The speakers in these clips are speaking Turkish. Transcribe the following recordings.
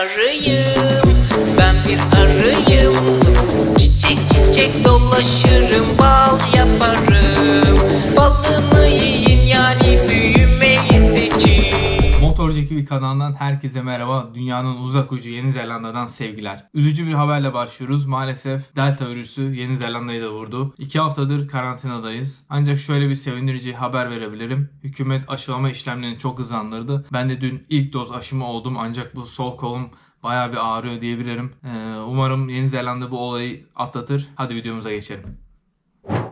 arıyım, ben bir arıyım. Çiçek çiçek dolaşırım, bal yaparım. Balımı yiyin, yani büyümeyi seçin. Motorcu Ekibi kanalından herkese merhaba. Dünyanın uzak ucu Yeni Zelanda'dan sevgiler. Üzücü bir haberle başlıyoruz. Maalesef Delta virüsü Yeni Zelanda'yı da vurdu. 2 haftadır karantinadayız. Ancak şöyle bir sevindirici haber verebilirim. Hükümet aşılama işlemlerini çok hızlandırdı. Ben de dün ilk doz aşımı oldum. Ancak bu sol kolum bayağı bir ağrıyor diyebilirim. Umarım Yeni Zelanda bu olayı atlatır. Hadi videomuza geçelim.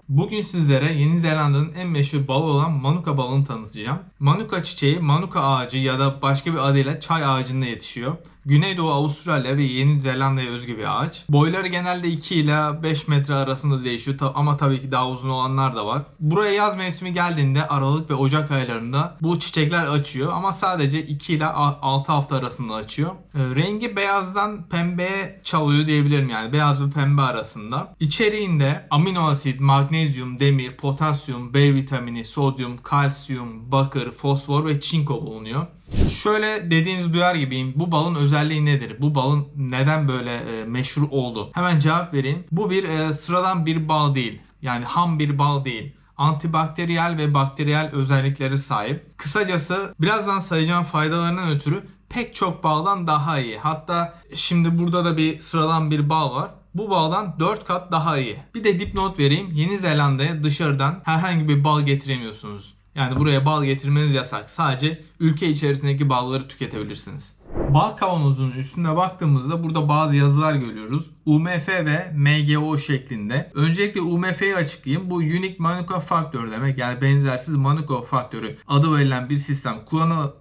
Bugün sizlere Yeni Zelanda'nın en meşhur balı olan Manuka balını tanıtacağım. Manuka çiçeği Manuka ağacı ya da başka bir adıyla çay ağacında yetişiyor. Güneydoğu Avustralya ve Yeni Zelanda'ya özgü bir ağaç. Boyları genelde 2 ila 5 metre arasında değişiyor ama tabii ki daha uzun olanlar da var. Buraya yaz mevsimi geldiğinde Aralık ve Ocak aylarında bu çiçekler açıyor ama sadece 2 ila 6 hafta arasında açıyor. Rengi beyazdan pembeye çalıyor diyebilirim, yani beyaz ve pembe arasında. İçeriğinde amino asit, magnezyum, demir, potasyum, B vitamini, sodyum, kalsiyum, bakır, fosfor ve çinko bulunuyor. Şöyle dediğinizi duyar gibiyim. Bu balın özelliği nedir? Bu balın neden böyle meşhur oldu? Hemen cevap vereyim. Bu bir sıradan bir bal değil. Yani ham bir bal değil. Antibakteriyel ve bakteriyel özelliklere sahip. Kısacası birazdan sayacağım faydalarından ötürü pek çok baldan daha iyi. Hatta şimdi burada da bir sıradan bir bal var. Bu baldan 4 kat daha iyi. Bir de dipnot vereyim. Yeni Zelanda'ya dışarıdan herhangi bir bal getiremiyorsunuz. Yani buraya bal getirmeniz yasak. Sadece ülke içerisindeki balları tüketebilirsiniz. Bal kavanozunun üstüne baktığımızda burada bazı yazılar görüyoruz. UMF ve MGO şeklinde. Öncelikle UMF'yi açıklayayım. Bu Unique Manuka Factor demek. Yani benzersiz Manuka faktörü adı verilen bir sistem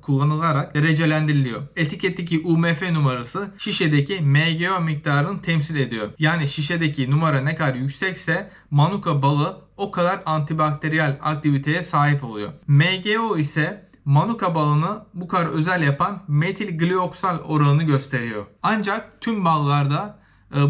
kullanılarak derecelendiriliyor. Etiketteki UMF numarası şişedeki MGO miktarını temsil ediyor. Yani şişedeki numara ne kadar yüksekse Manuka balı o kadar antibakteriyel aktiviteye sahip oluyor. MGO ise Manuka balını bu kadar özel yapan metil glioksal oranını gösteriyor. Ancak tüm ballarda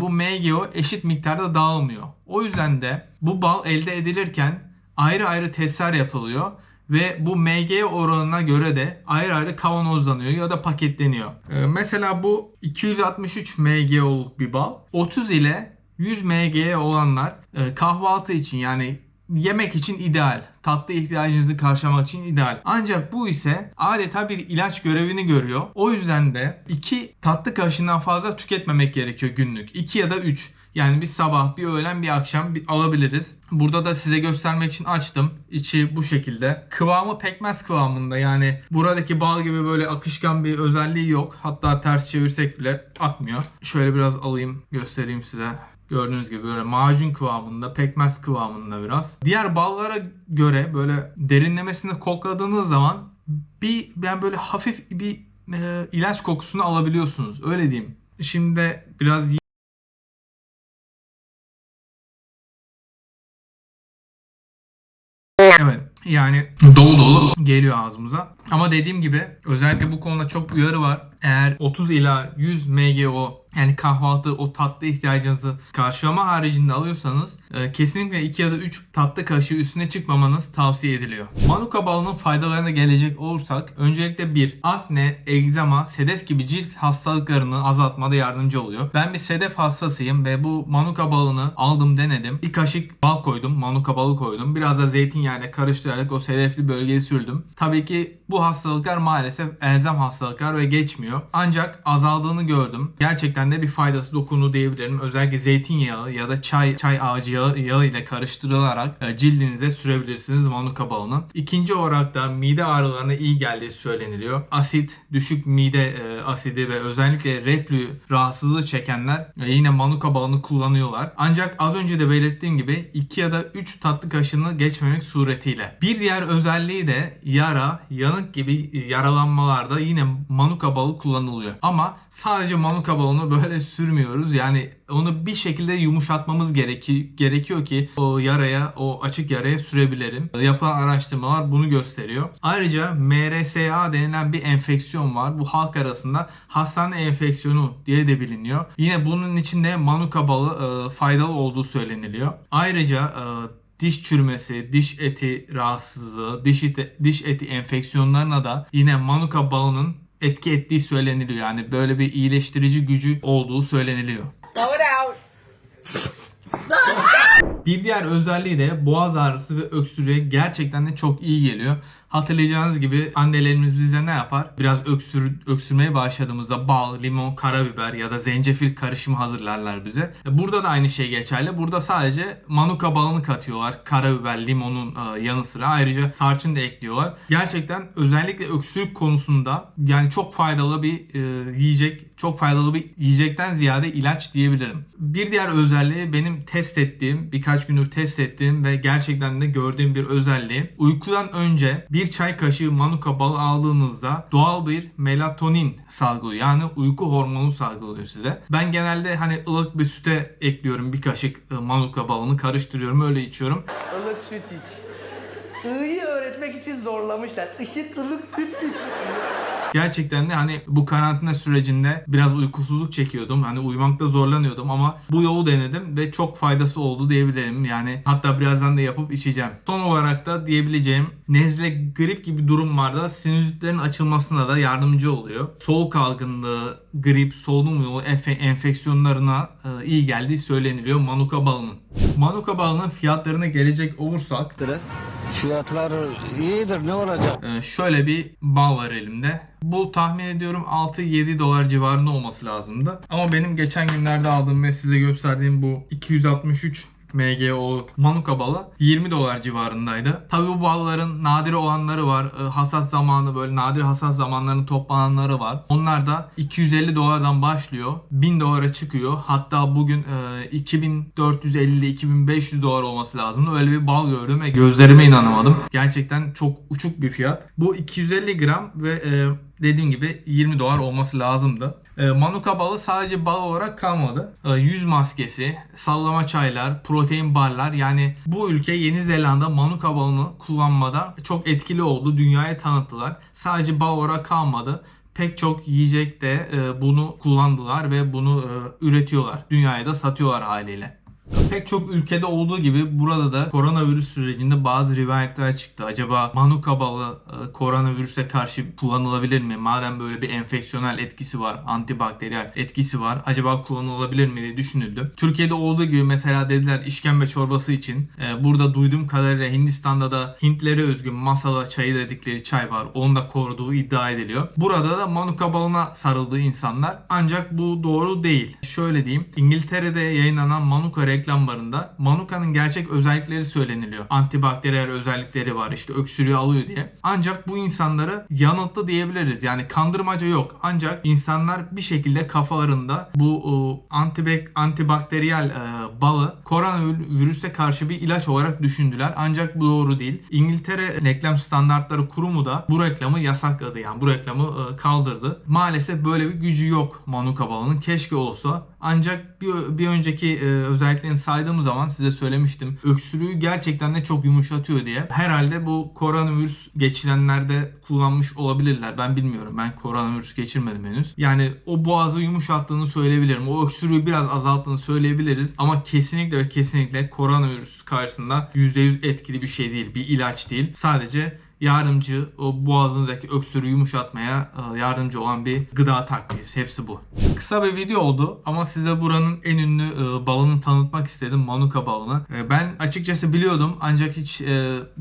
bu MGO eşit miktarda dağılmıyor. O yüzden de bu bal elde edilirken ayrı ayrı testler yapılıyor ve bu MGO oranına göre de ayrı ayrı kavanozlanıyor ya da paketleniyor. Mesela bu 263 MGO'luk bir bal. 30 ile 100 MGO olanlar kahvaltı için, yani yemek için ideal. Tatlı ihtiyacınızı karşılamak için ideal. Ancak bu ise adeta bir ilaç görevini görüyor. O yüzden de 2 tatlı kaşığından fazla tüketmemek gerekiyor günlük. 2 ya da 3. Yani bir sabah, bir öğlen, bir akşam alabiliriz. Burada da size göstermek için açtım. İçi bu şekilde. Kıvamı pekmez kıvamında. Yani buradaki bal gibi böyle akışkan bir özelliği yok. Hatta ters çevirsek bile akmıyor. Şöyle biraz alayım, göstereyim size. Gördüğünüz gibi böyle macun kıvamında, pekmez kıvamında biraz. Diğer ballara göre böyle derinlemesine kokladığınız zaman yani böyle hafif bir ilaç kokusunu alabiliyorsunuz. Öyle diyeyim. Şimdi biraz evet, yani dolu dolu geliyor ağzımıza. Ama dediğim gibi özellikle bu konuda çok uyarı var. Eğer 30 ila 100 MGO, yani kahvaltı o tatlı ihtiyacınızı karşılama haricinde alıyorsanız kesinlikle 2 ya da 3 tatlı kaşığı üstüne çıkmamanız tavsiye ediliyor. Manuka balının faydalarına gelecek olursak öncelikle 1. Akne, egzama, sedef gibi cilt hastalıklarını azaltmada yardımcı oluyor. Ben bir sedef hastasıyım ve bu Manuka balını aldım, denedim. Bir kaşık bal koydum, Manuka balı koydum. Biraz da zeytinyağıyla karıştırarak o sedefli bölgeye sürdüm. Tabii ki bu hastalıklar maalesef elzem hastalıklar ve geçmiyor. Ancak azaldığını gördüm. Gerçekten de bir faydası dokundu diyebilirim. Özellikle zeytinyağı ya da çay ağacı yağı ile karıştırılarak cildinize sürebilirsiniz Manuka balını. İkinci olarak da mide ağrılarına iyi geldiği söyleniliyor. Asit, düşük mide asidi ve özellikle reflü rahatsızlığı çekenler yine Manuka balını kullanıyorlar. Ancak az önce de belirttiğim gibi 2 ya da 3 tatlı kaşığını geçmemek suretiyle. Bir diğer özelliği de yara, yanık gibi yaralanmalarda yine Manuka balı kullanılıyor. Ama sadece Manuka balını böyle sürmüyoruz. Yani onu bir şekilde yumuşatmamız gerekiyor ki o yaraya, o açık yaraya sürebilirim. Yapılan araştırmalar bunu gösteriyor. Ayrıca MRSA denilen bir enfeksiyon var. Bu halk arasında hastane enfeksiyonu diye de biliniyor. Yine bunun içinde Manuka balı faydalı olduğu söyleniliyor. Ayrıca diş çürümesi, diş eti rahatsızlığı, diş eti enfeksiyonlarına da yine Manuka balının etki ettiği söyleniliyor. Yani böyle bir iyileştirici gücü olduğu söyleniliyor. Bir diğer özelliği de boğaz ağrısı ve öksürüğe gerçekten de çok iyi geliyor. Hatırlayacağınız gibi annelerimiz bize ne yapar? Biraz öksürmeye başladığımızda bal, limon, karabiber ya da zencefil karışımı hazırlarlar bize. Burada da aynı şey geçerli. Burada sadece manuka balını katıyorlar. Karabiber, limonun yanı sıra ayrıca tarçın da ekliyorlar. Gerçekten özellikle öksürük konusunda yani çok faydalı bir yiyecek. Çok faydalı bir yiyecekten ziyade ilaç diyebilirim. Bir diğer özelliği benim birkaç gündür test ettiğim ve gerçekten de gördüğüm bir özelliği. Uykudan önce bir çay kaşığı manuka balı aldığınızda doğal bir melatonin salgılıyor. Yani uyku hormonu salgılıyor size. Ben genelde hani ılık bir süte ekliyorum bir kaşık manuka balını karıştırıyorum öyle içiyorum. Ilık süt iç. I'yı öğretmek için zorlamışlar. Işık ılık süt iç. Gerçekten de hani bu karantina sürecinde biraz uykusuzluk çekiyordum. Hani uyumakta zorlanıyordum ama bu yolu denedim ve çok faydası oldu diyebilirim. Yani hatta birazdan da yapıp içeceğim. Son olarak da diyebileceğim nezle, grip gibi durumlarda sinüzitlerin açılmasına da yardımcı oluyor. Soğuk algınlığı, grip, solunum yolu enfeksiyonlarına iyi geldiği söyleniliyor manuka balının. Manuka balının fiyatlarına gelecek olursak Fiyatlar iyidir, ne olacak? şöyle bir bal var elimde. Bu tahmin ediyorum 6-7 dolar civarında olması lazımdı. Ama benim geçen günlerde aldığım ve size gösterdiğim bu 263 MGO manuka balı 20 dolar civarındaydı. Tabii bu balların nadir olanları var. Hasat zamanı böyle nadir hasat zamanlarının toplananları var. Onlar da 250 dolardan başlıyor. 1000 dolara çıkıyor. Hatta bugün 2450-2500 dolar olması lazımdı. Öyle bir bal gördüm ve gözlerime inanamadım. Gerçekten çok uçuk bir fiyat. Bu 250 gram ve dediğim gibi 20 dolar olması lazımdı. Manuka balı sadece bal olarak kalmadı. Yüz maskesi, sallama çaylar, protein barlar, yani bu ülke Yeni Zelanda manuka balını kullanmada çok etkili oldu. Dünyaya tanıttılar. Sadece bal olarak kalmadı. Pek çok yiyecekte bunu kullandılar ve bunu üretiyorlar. Dünyaya da satıyorlar haliyle. Pek çok ülkede olduğu gibi burada da koronavirüs sürecinde bazı rivayetler çıktı. Acaba manuka balı koronavirüse karşı kullanılabilir mi? Madem böyle bir enfeksiyonel etkisi var, antibakteriyel etkisi var, acaba kullanılabilir mi diye düşünüldü. Türkiye'de olduğu gibi mesela dediler işkembe çorbası için. Burada duyduğum kadarıyla Hindistan'da da Hintlere özgü masala çayı dedikleri çay var. Onu da koruduğu iddia ediliyor. Burada da manuka balına sarıldı insanlar. Ancak bu doğru değil. Şöyle diyeyim. İngiltere'de yayınlanan manuka reklamlarında manuka'nın gerçek özellikleri söyleniliyor. Antibakteriyel özellikleri var, işte öksürüğü alıyor diye. Ancak bu insanları yanılttı diyebiliriz. Yani kandırmaca yok. Ancak insanlar bir şekilde kafalarında bu antibakteriyel balı koronavirüse karşı bir ilaç olarak düşündüler. Ancak bu doğru değil. İngiltere Reklam Standartları Kurumu da bu reklamı yasakladı. Yani bu reklamı kaldırdı. Maalesef böyle bir gücü yok manuka balının. Keşke olsa. Ancak bir önceki özelliklerini saydığım zaman size söylemiştim. Öksürüğü gerçekten de çok yumuşatıyor diye. Herhalde bu koronavirüs geçirenlerde kullanmış olabilirler. Ben bilmiyorum. Ben koronavirüs geçirmedim henüz. Yani o boğazı yumuşattığını söyleyebilirim. O öksürüğü biraz azalttığını söyleyebiliriz. Ama kesinlikle ve kesinlikle koronavirüs karşısında %100 etkili bir şey değil. Bir ilaç değil. Sadece yardımcı, o boğazınızdaki öksürüğü yumuşatmaya yardımcı olan bir gıda takviyesi. Hepsi bu. Kısa bir video oldu ama size buranın en ünlü balını tanıtmak istedim. Manuka balını. Ben açıkçası biliyordum ancak hiç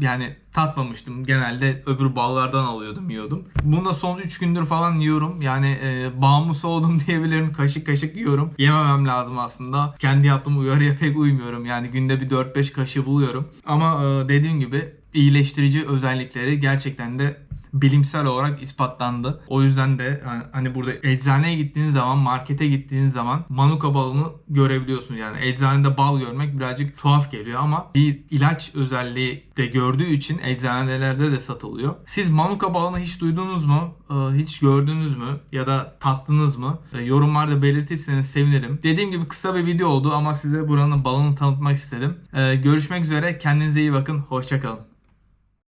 yani tatmamıştım. Genelde öbür ballardan alıyordum, yiyordum. Bunu da son 3 gündür falan yiyorum. Yani bağımlısı oldum diyebilirim. Kaşık kaşık yiyorum. Yememem lazım aslında. Kendi yaptığım uyarıya pek uymuyorum. Yani günde bir 4-5 kaşığı buluyorum. Ama dediğim gibi iyileştirici özellikleri gerçekten de bilimsel olarak ispatlandı. O yüzden de hani burada eczaneye gittiğiniz zaman, markete gittiğiniz zaman manuka balını görebiliyorsunuz. Yani eczanede bal görmek birazcık tuhaf geliyor ama bir ilaç özelliği de gördüğü için eczanelerde de satılıyor. Siz manuka balını hiç duydunuz mu? Hiç gördünüz mü? Ya da tattınız mı? Yorumlarda belirtirseniz sevinirim. Dediğim gibi kısa bir video oldu ama size buranın balını tanıtmak istedim. Görüşmek üzere. Kendinize iyi bakın. Hoşça kalın.